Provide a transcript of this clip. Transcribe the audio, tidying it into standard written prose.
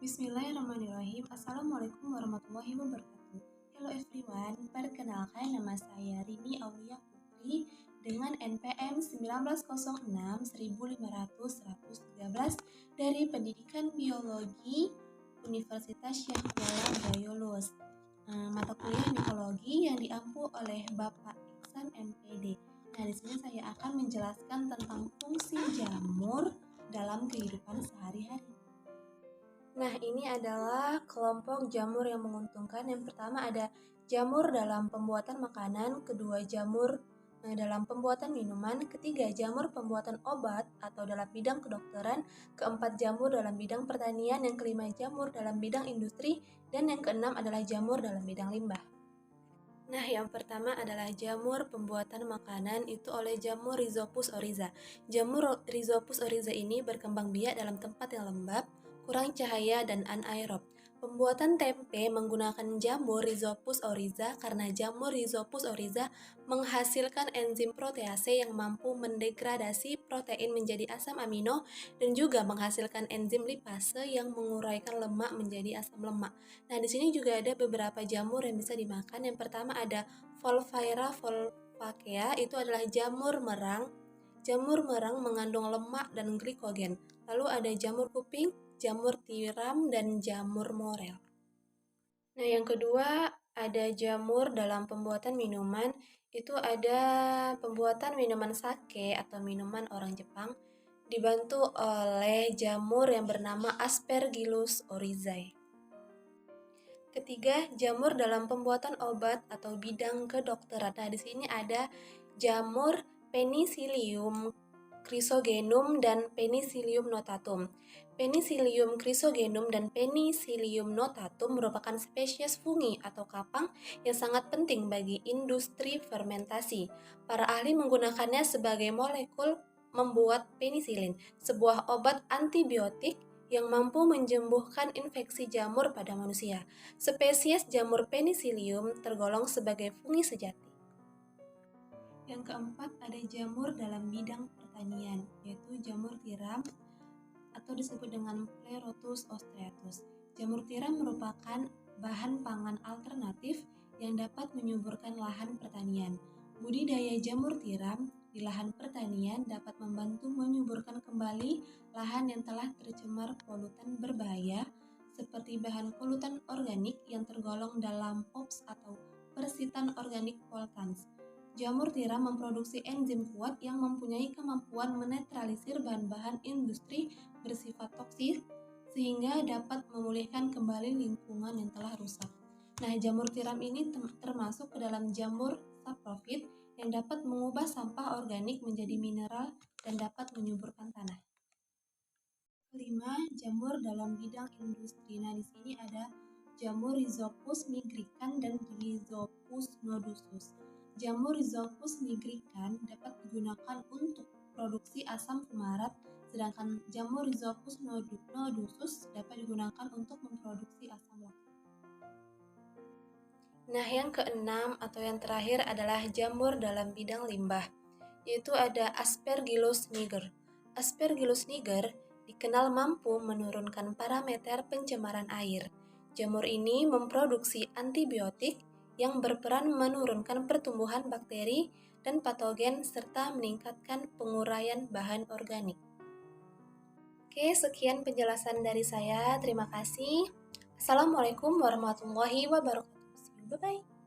Bismillahirrahmanirrahim. Assalamualaikum warahmatullahi wabarakatuh. Hello everyone, perkenalkan nama saya Rini Aulia Putri dengan NPM 1906-15113 dari Pendidikan Biologi Universitas Syekh Kuala Bayulus. Mata kuliah biologi yang diampu oleh Bapak Iksan MPD. Nah, di sini saya akan menjelaskan tentang fungsi jamur dalam kehidupan sehari-hari. Nah, ini adalah kelompok jamur yang menguntungkan. Yang pertama ada jamur dalam pembuatan makanan, kedua jamur dalam pembuatan minuman, ketiga jamur pembuatan obat atau dalam bidang kedokteran, keempat jamur dalam bidang pertanian, yang kelima jamur dalam bidang industri, dan yang keenam adalah jamur dalam bidang limbah. Nah, yang pertama adalah jamur pembuatan makanan itu oleh jamur Rhizopus oryza. Jamur Rhizopus oryza ini berkembang biak dalam tempat yang lembab, kurang cahaya, dan anaerob. Pembuatan tempe menggunakan jamur Rhizopus oryza karena jamur Rhizopus oryza menghasilkan enzim protease yang mampu mendegradasi protein menjadi asam amino dan juga menghasilkan enzim lipase yang menguraikan lemak menjadi asam lemak. Nah, di sini juga ada beberapa jamur yang bisa dimakan. Yang pertama ada Volpaira volvacea, itu adalah jamur merang. Jamur merang mengandung lemak dan glikogen. Lalu ada jamur kuping, jamur tiram, dan jamur morel. Nah, yang kedua ada jamur dalam pembuatan minuman. Itu ada pembuatan minuman sake atau minuman orang Jepang dibantu oleh jamur yang bernama Aspergillus oryzae. Ketiga, jamur dalam pembuatan obat atau bidang kedokteran. Nah, di sini ada jamur Penicillium chrysogenum dan Penicillium notatum. Penicillium chrysogenum dan Penicillium notatum merupakan spesies fungi atau kapang yang sangat penting bagi industri fermentasi. Para ahli menggunakannya sebagai molekul membuat penisilin, sebuah obat antibiotik yang mampu menyembuhkan infeksi jamur pada manusia. Spesies jamur Penicillium tergolong sebagai fungi sejati. Yang keempat ada jamur dalam bidang pertanian, yaitu jamur tiram atau disebut dengan Pleurotus ostreatus. Jamur tiram merupakan bahan pangan alternatif yang dapat menyuburkan lahan pertanian. Budidaya jamur tiram di lahan pertanian dapat membantu menyuburkan kembali lahan yang telah tercemar polutan berbahaya seperti bahan polutan organik yang tergolong dalam POPs atau persitan organik pollutants. Jamur tiram memproduksi enzim kuat yang mempunyai kemampuan menetralisir bahan-bahan industri bersifat toksik sehingga dapat memulihkan kembali lingkungan yang telah rusak. Nah, jamur tiram ini termasuk ke dalam jamur saprofit yang dapat mengubah sampah organik menjadi mineral dan dapat menyuburkan tanah. Kelima, jamur dalam bidang industri. Nah, di sini ada jamur Rhizopus nigricans dan Rhizopus nodosus. Jamur Rhizopus nigricans dapat digunakan untuk produksi asam fumarat, sedangkan jamur Rhizopus nodosus dapat digunakan untuk memproduksi asam laktat. Nah, yang keenam atau yang terakhir adalah jamur dalam bidang limbah, yaitu ada Aspergillus niger. Aspergillus niger dikenal mampu menurunkan parameter pencemaran air. Jamur ini memproduksi antibiotik yang berperan menurunkan pertumbuhan bakteri dan patogen serta meningkatkan penguraian bahan organik. Oke, sekian penjelasan dari saya. Terima kasih. Assalamualaikum warahmatullahi wabarakatuh. Bye-bye.